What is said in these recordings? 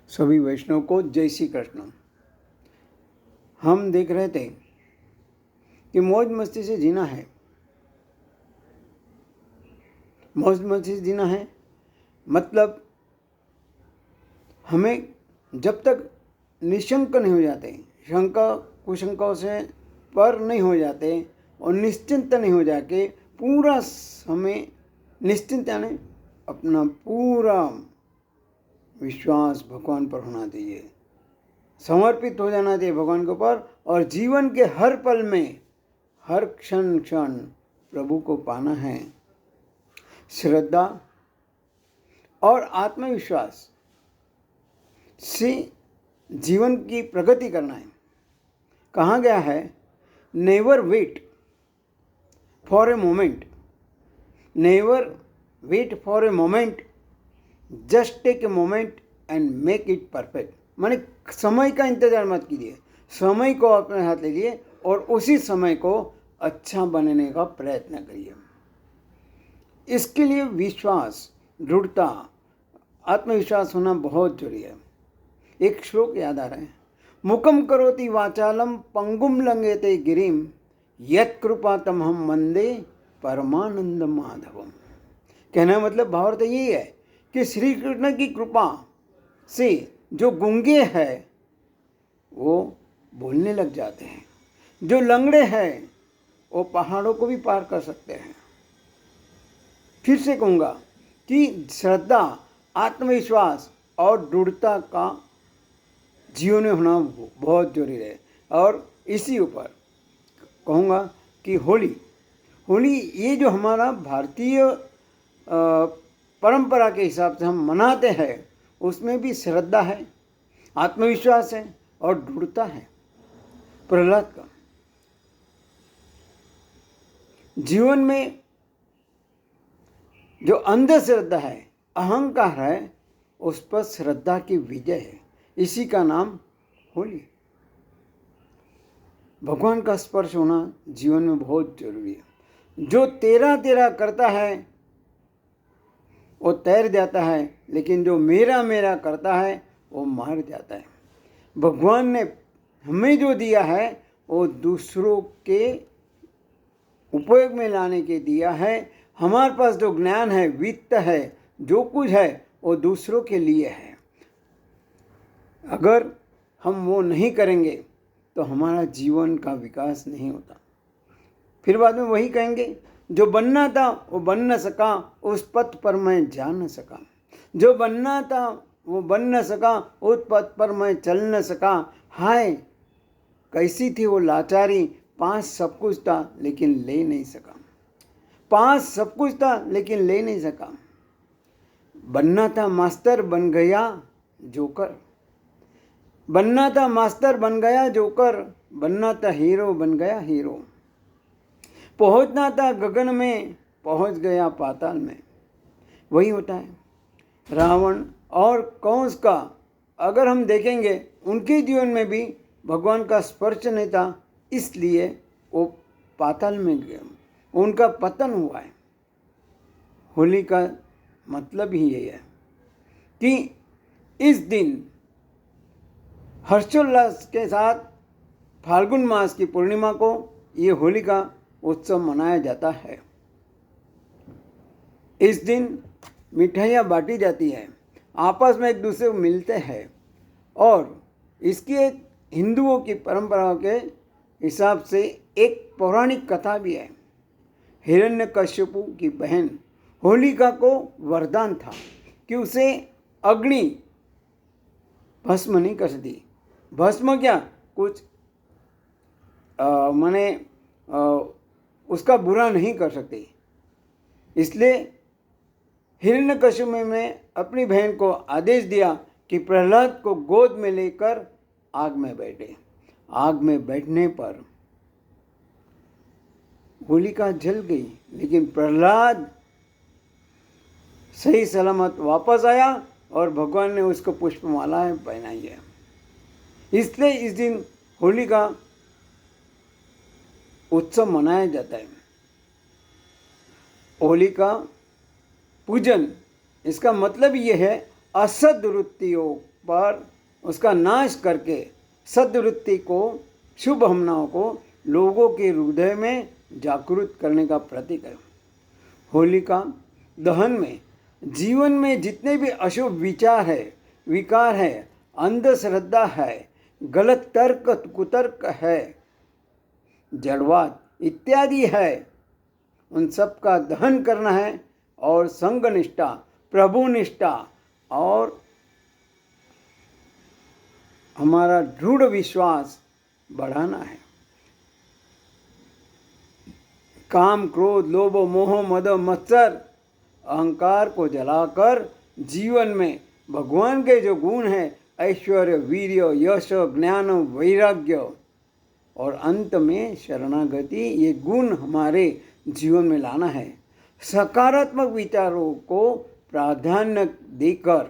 सभी वैष्णव को जय श्री कृष्ण। हम देख रहे थे कि मौज मस्ती से जीना है, मौज मस्ती से जीना है। मतलब हमें जब तक निशंक नहीं हो जाते, शंका कुशंकाओं से पर नहीं हो जाते और निश्चिंत नहीं हो जाके पूरा समय निश्चिंत यानी अपना पूरा विश्वास भगवान पर होना चाहिए, समर्पित हो जाना चाहिए भगवान के ऊपर और जीवन के हर पल में हर क्षण क्षण प्रभु को पाना है। श्रद्धा और आत्मविश्वास से जीवन की प्रगति करना है। कहा गया है, never wait for a moment, never wait for a moment, just take a moment and make it perfect. माने समय का इंतजार मत कीजिए, समय को अपने हाथ ले लिए और उसी समय को अच्छा बनाने का प्रयत्न करिए। इसके लिए विश्वास, दृढ़ता, आत्मविश्वास होना बहुत जरूरी है। एक श्लोक याद आ रहा है, मुखम करोति वाचालम पंगुम लंघेते गिरिम यत् कृपा तमहम वंदे परमानंद माधवम। कहना मतलब भावार्थ यही है कि श्री कृष्ण की कृपा से जो गूंगे हैं वो बोलने लग जाते हैं, जो लंगड़े हैं वो पहाड़ों को भी पार कर सकते हैं। फिर से कहूँगा कि श्रद्धा, आत्मविश्वास और दृढ़ता का जीवन में होना बहुत जरूरी है। और इसी ऊपर कहूँगा कि होली ये जो हमारा भारतीय परंपरा के हिसाब से हम मनाते हैं, उसमें भी श्रद्धा है, आत्मविश्वास है और दृढ़ता है। प्रहलाद का जीवन में जो अंधश्रद्धा है, अहंकार है, उस पर श्रद्धा की विजय है। इसी का नाम होली। भगवान का स्पर्श होना जीवन में बहुत जरूरी है। जो तेरा तेरा करता है वो तैर जाता है, लेकिन जो मेरा मेरा करता है वो मार जाता है। भगवान ने हमें जो दिया है वो दूसरों के उपयोग में लाने के दिया है। हमारे पास जो ज्ञान है, वित्त है, जो कुछ है वो दूसरों के लिए है। अगर हम वो नहीं करेंगे तो हमारा जीवन का विकास नहीं होता। फिर बाद में वही कहेंगे, जो बनना था वो बन न सका, उस पथ पर मैं जा न सका। जो बनना था वो बन न सका, उस पथ पर मैं चल न सका। हाय कैसी थी वो लाचारी, पास सब कुछ था लेकिन ले नहीं सका। पास सब कुछ था लेकिन ले नहीं सका। बनना था मास्टर, बन गया जोकर। बनना था मास्टर, बन गया जोकर। बनना था हीरो, बन गया हीरो। पहुंचना था गगन में, पहुंच गया पाताल में। वही होता है रावण और कंस का। अगर हम देखेंगे उनके जीवन में भी भगवान का स्पर्श नहीं था, इसलिए वो पाताल में गए, उनका पतन हुआ है। होली का मतलब ही यही है कि इस दिन हर्षोल्लास के साथ फाल्गुन मास की पूर्णिमा को ये होली का उत्सव मनाया जाता है। इस दिन मिठाइयाँ बांटी जाती है, आपस में एक दूसरे को मिलते हैं और इसकी एक हिंदुओं की परंपराओं के हिसाब से एक पौराणिक कथा भी है। हिरण्यकश्यपु की बहन होलिका को वरदान था कि उसे अग्नि भस्म नहीं कर सकती। भस्म क्या, कुछ माने उसका बुरा नहीं कर सकती। इसलिए हिरण्यकश्यप ने अपनी बहन को आदेश दिया कि प्रहलाद को गोद में लेकर आग में बैठे। आग में बैठने पर होलिका जल गई, लेकिन प्रहलाद सही सलामत वापस आया और भगवान ने उसको पुष्पमालाएं पहनाई है। इसलिए इस दिन होली का उत्सव मनाया जाता है। होली का पूजन, इसका मतलब ये है असद वृत्तियों पर उसका नाश करके सद्वृत्ति को, शुभ भावनाओं को लोगों के हृदय में जागृत करने का प्रतीक है। होलिका दहन में जीवन में जितने भी अशुभ विचार है, विकार है, अंधश्रद्धा है, गलत तर्क कुतर्क है, जड़वाद इत्यादि है, उन सब का दहन करना है और संग निष्ठा, प्रभु निष्ठा और हमारा दृढ़ विश्वास बढ़ाना है। काम, क्रोध, लोभ, मोह, मद, मत्सर, अहंकार को जलाकर जीवन में भगवान के जो गुण हैं, ऐश्वर्य, वीर्य, यश, ज्ञान, वैराग्य और अंत में शरणागति, ये गुण हमारे जीवन में लाना है। सकारात्मक विचारों को प्राधान्य देकर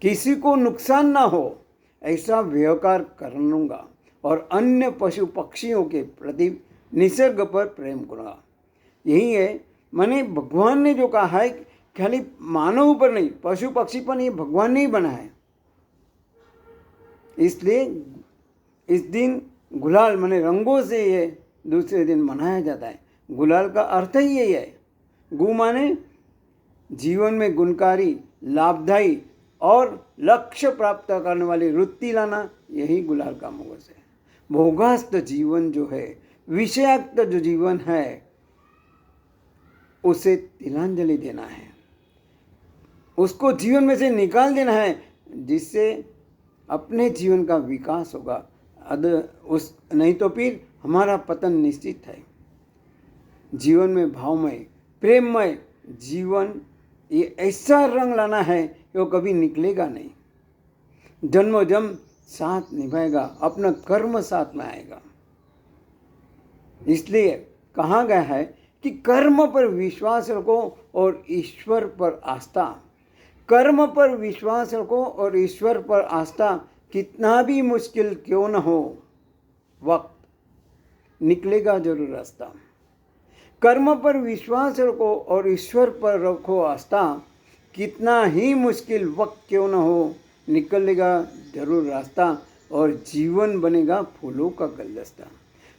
किसी को नुकसान ना हो ऐसा व्यवहार करूँगा और अन्य पशु पक्षियों के प्रति निसर्ग पर प्रेम करूँगा। यही है, मैंने भगवान ने जो कहा है, खाली मानव पर नहीं, पशु पक्षी पर ये भगवान ने ही बना है। इसलिए इस दिन गुलाल माने रंगों से ये दूसरे दिन मनाया जाता है। गुलाल का अर्थ ही यही है। गु माने जीवन में गुणकारी, लाभदायी और लक्ष्य प्राप्त करने वाली वृत्ति लाना, यही गुलाल का मगज है। भोगास्त जीवन जो है, विषयाक्त जो जीवन है, उसे तिलांजलि देना है, उसको जीवन में से निकाल देना है, जिससे अपने जीवन का विकास होगा। नहीं तो फिर हमारा पतन निश्चित है। जीवन में भावमय, प्रेममय जीवन, ये ऐसा रंग लाना है कि वो कभी निकलेगा नहीं, जन्मों जन्म साथ निभाएगा, अपना कर्म साथ में आएगा। इसलिए कहा गया है कि कर्म पर विश्वास रखो और ईश्वर पर आस्था। कर्म पर विश्वास रखो और ईश्वर पर आस्था, कितना भी मुश्किल क्यों न हो, वक्त निकलेगा जरूर रास्ता। कर्म पर विश्वास रखो और ईश्वर पर रखो आस्था, कितना ही मुश्किल वक्त क्यों न हो, निकलेगा जरूर रास्ता और जीवन बनेगा फूलों का गुलदस्ता।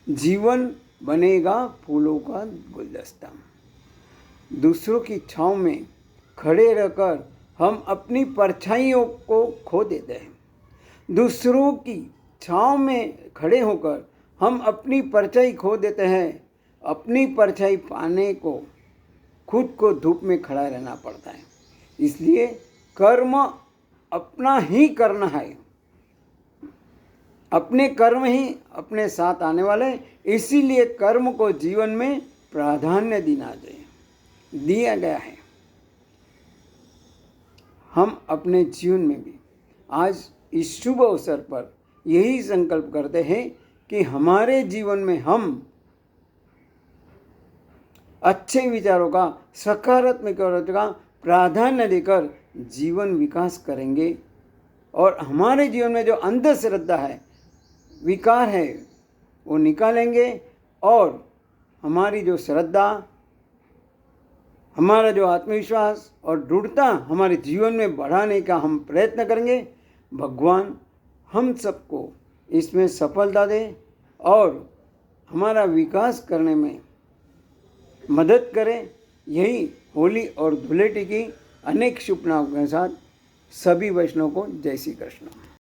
जीवन बनेगा फूलों का गुलदस्ता। दूसरों की छाँव में खड़े रहकर हम अपनी परछाइयों को खो देते हैं। दूसरों की छाँव में खड़े होकर हम अपनी परछाई खो देते हैं। अपनी परछाई पाने को खुद को धूप में खड़ा रहना पड़ता है। इसलिए कर्म अपना ही करना है, अपने कर्म ही अपने साथ आने वाले। इसीलिए कर्म को जीवन में प्राधान्य दिया गया है। हम अपने जीवन में भी आज इस शुभ अवसर पर यही संकल्प करते हैं कि हमारे जीवन में हम अच्छे विचारों का, सकारात्मक विचारों का प्राधान्य देकर जीवन विकास करेंगे और हमारे जीवन में जो अंधश्रद्धा है, विकार है, वो निकालेंगे और हमारी जो श्रद्धा, हमारा जो आत्मविश्वास और दृढ़ता हमारे जीवन में बढ़ाने का हम प्रयत्न करेंगे। भगवान हम सबको इसमें सफलता दे और हमारा विकास करने में मदद करें। यही होली और धुलेटी की अनेक शुभकामनाओं के साथ सभी वैष्णव को जय श्री कृष्ण।